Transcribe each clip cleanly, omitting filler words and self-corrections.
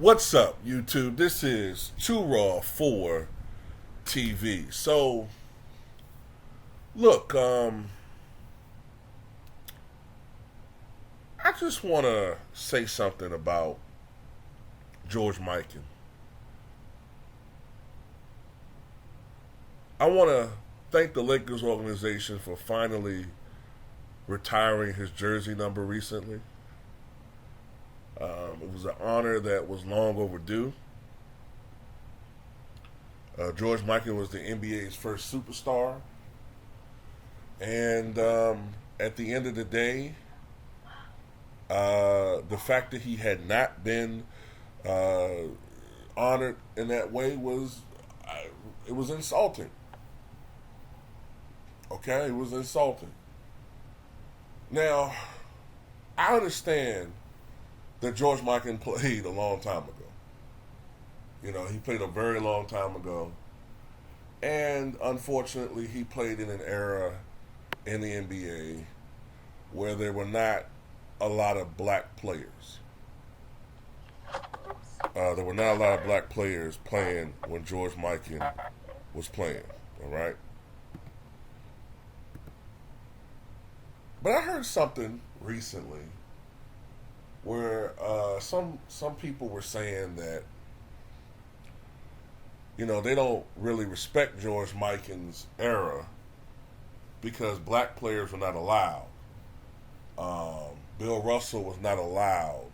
What's up, YouTube? This is Too Raw for TV. So, look, I just want to say something about George Mikan. I want to thank the Lakers organization for finally retiring his jersey number recently. It was an honor that was long overdue. George Mikan was the NBA's first superstar. And at the end of the day, the fact that he had not been honored in that way it was insulting. Okay, it was insulting. Now, I understand that George Mikan played a long time ago. You know, he played a very long time ago. And unfortunately, he played in an era in the NBA where there were not a lot of black players. There were not a lot of black players playing when George Mikan was playing, all right? But I heard something recently where some people were saying that, you know, they don't really respect George Mikan's era because black players were not allowed. Bill Russell was not allowed.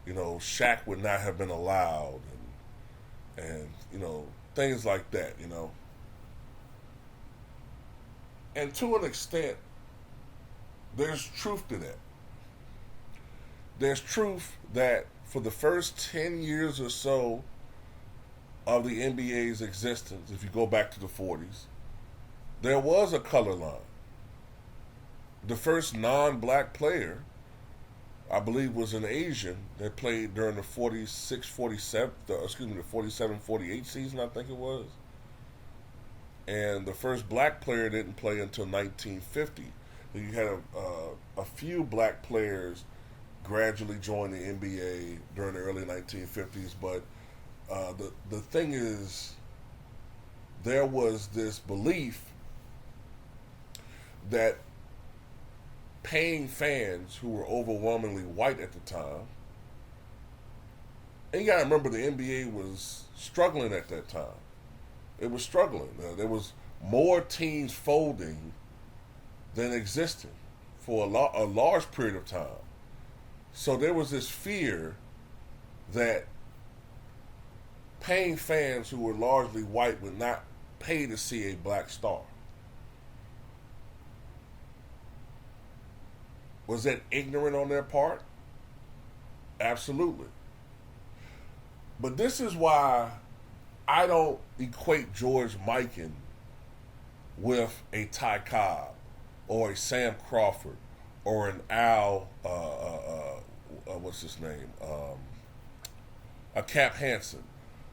You know, Shaq would not have been allowed, and you know, things like that. You know, and to an extent, there's truth to that. There's truth that for the first 10 years or so of the NBA's existence, if you go back to the 40s, there was a color line. The first non-black player, I believe, was an Asian that played during the 47-48 season, I think it was. And the first black player didn't play until 1950. You had a few black players gradually join the NBA during the early 1950s, but the thing is, there was this belief that paying fans who were overwhelmingly white at the time, and you gotta remember the NBA was struggling at that time. It was struggling. There was more teams folding than existed for a large period of time. So there was this fear that paying fans who were largely white would not pay to see a black star. Was that ignorant on their part? Absolutely. But this is why I don't equate George Mikan with a Ty Cobb or a Sam Crawford or an Al, what's his name? A Cap Hansen.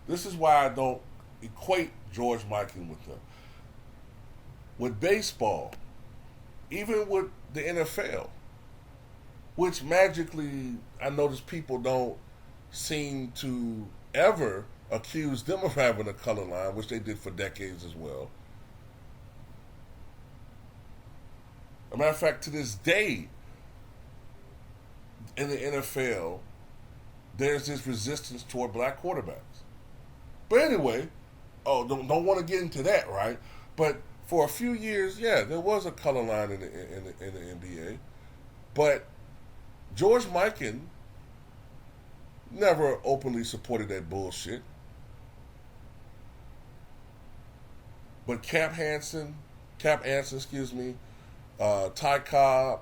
This is why I don't equate George Mikan with them. With baseball, even with the NFL, which magically I notice people don't seem to ever accuse them of having a color line, which they did for decades as well. As a matter of fact, to this day, in the NFL, there's this resistance toward black quarterbacks. But anyway, don't want to get into that, right? But for a few years, yeah, there was a color line in the NBA. But George Mikan never openly supported that bullshit. But Cap Hansen, Ty Cobb,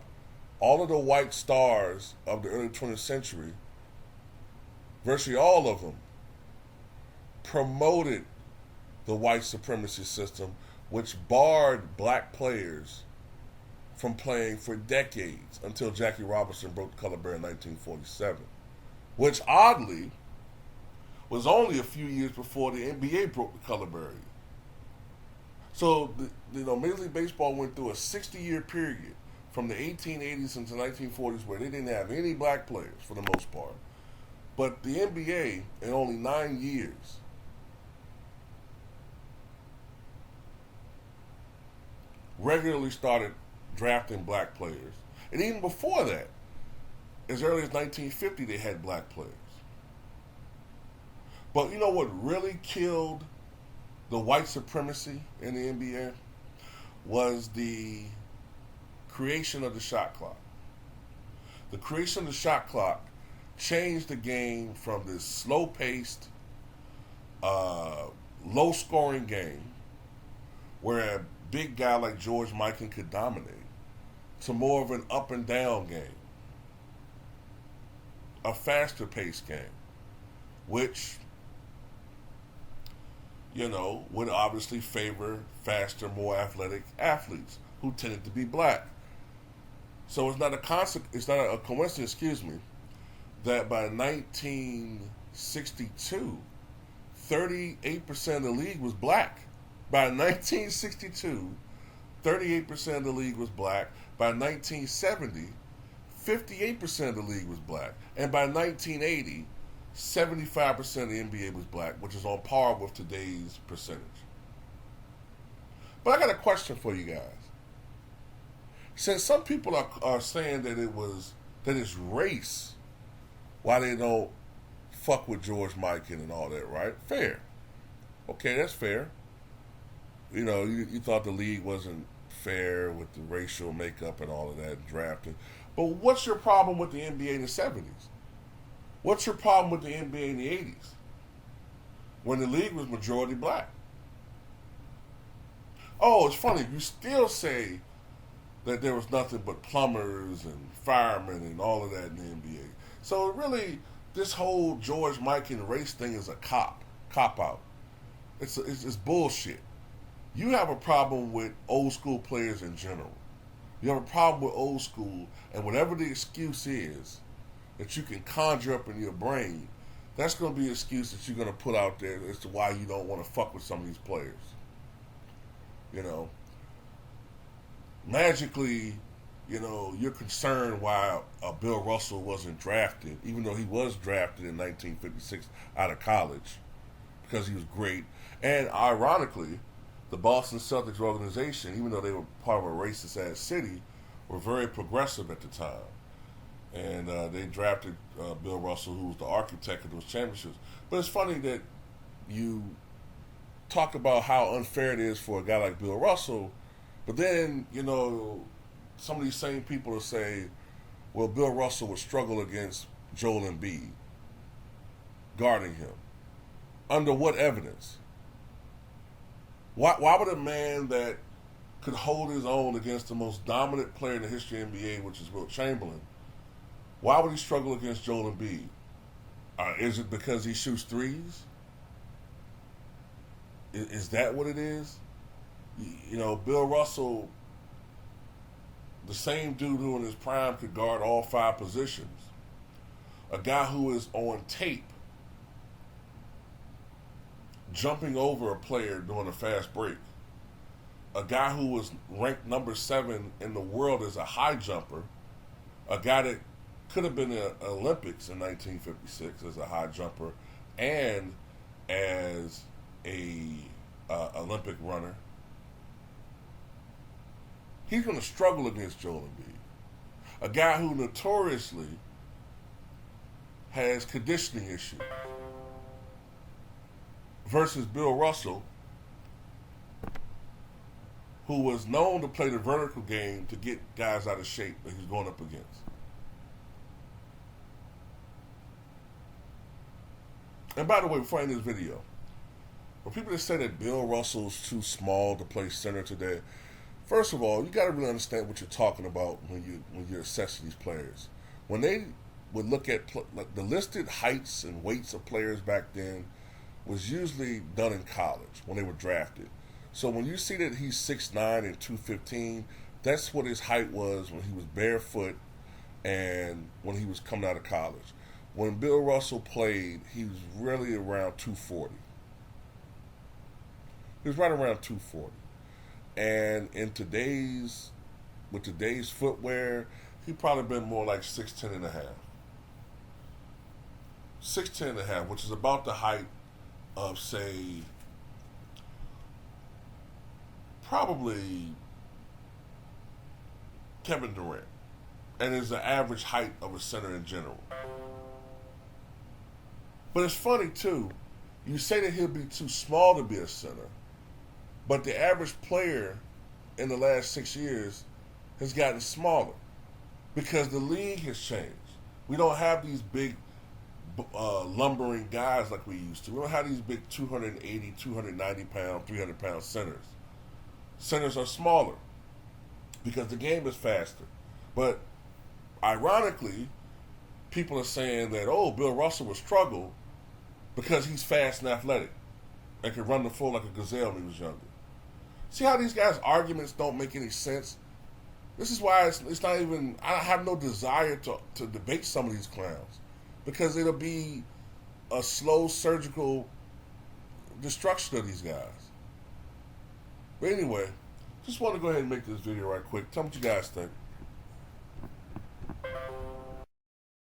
all of the white stars of the early 20th century, virtually all of them, promoted the white supremacy system, which barred black players from playing for decades until Jackie Robinson broke the color barrier in 1947, which oddly was only a few years before the NBA broke the color barrier. So, Major League Baseball went through a 60-year period from the 1880s into the 1940s where they didn't have any black players for the most part. But the NBA, in only 9 years, regularly started drafting black players. And even before that, as early as 1950, they had black players. But you know what really killed the white supremacy in the NBA was the creation of the shot clock. The creation of the shot clock changed the game from this slow-paced, low-scoring game where a big guy like George Mikan could dominate to more of an up-and-down game, a faster-paced game, which, would obviously favor faster, more athletic athletes who tended to be black. So it's not a coincidence, that by 1962, 38% of the league was black. By 1962, 38% of the league was black. By 1970, 58% of the league was black. And by 1980, 75% of the NBA was black, which is on par with today's percentage. But I got a question for you guys. Since some people are saying that it's race why they don't fuck with George Mikan and all that, right? Fair. Okay, that's fair. You thought the league wasn't fair with the racial makeup and all of that drafting. But what's your problem with the NBA in the 70s? What's your problem with the NBA in the 80s? When the league was majority black. Oh, it's funny. You still say that there was nothing but plumbers and firemen and all of that in the NBA. So really, this whole George Mikan race thing is a cop out. It's bullshit. You have a problem with old school players in general. You have a problem with old school, and whatever the excuse is that you can conjure up in your brain, that's going to be an excuse that you're going to put out there as to why you don't want to fuck with some of these players. Magically, you're concerned why Bill Russell wasn't drafted, even though he was drafted in 1956 out of college, because he was great. And ironically, the Boston Celtics organization, even though they were part of a racist-ass city, were very progressive at the time. And they drafted Bill Russell, who was the architect of those championships. But it's funny that you talk about how unfair it is for a guy like Bill Russell, but then, some of these same people will say, well, Bill Russell would struggle against Joel Embiid, guarding him. Under what evidence? Why would a man that could hold his own against the most dominant player in the history of the NBA, which is Wilt Chamberlain, why would he struggle against Joel Embiid? Is it because he shoots threes? Is that what it is? Bill Russell, the same dude who in his prime could guard all 5 positions, a guy who is on tape jumping over a player during a fast break, a guy who was ranked number 7 in the world as a high jumper, a guy that could have been in the Olympics in 1956 as a high jumper and as a Olympic runner. He's going to struggle against Joel Embiid, a guy who notoriously has conditioning issues, versus Bill Russell, who was known to play the vertical game to get guys out of shape that he's going up against. And by the way, before I end this video, for people that say that Bill Russell's too small to play center today, first of all, you got to really understand what you're talking about when you're assessing these players. When they would look at like the listed heights and weights of players back then was usually done in college when they were drafted. So when you see that he's 6'9" and 215, that's what his height was when he was barefoot and when he was coming out of college. When Bill Russell played, he was really around 240. He was right around 240. And with today's footwear, he'd probably been more like 6'10 and a half. 6'10" and a half, which is about the height of, say, probably Kevin Durant, and is the average height of a center in general. But it's funny too. You say that he'll be too small to be a center, but the average player in the last 6 years has gotten smaller because the league has changed. We don't have these big lumbering guys like we used to. We don't have these big 280, 290 pound, 300 pound centers. Centers are smaller because the game is faster. But ironically, people are saying that, oh, Bill Russell will struggle because he's fast and athletic and can run the floor like a gazelle when he was younger. See how these guys' arguments don't make any sense? This is why it's not even, I have no desire to debate some of these clowns because it'll be a slow surgical destruction of these guys. But anyway, just want to go ahead and make this video right quick. Tell me what you guys think.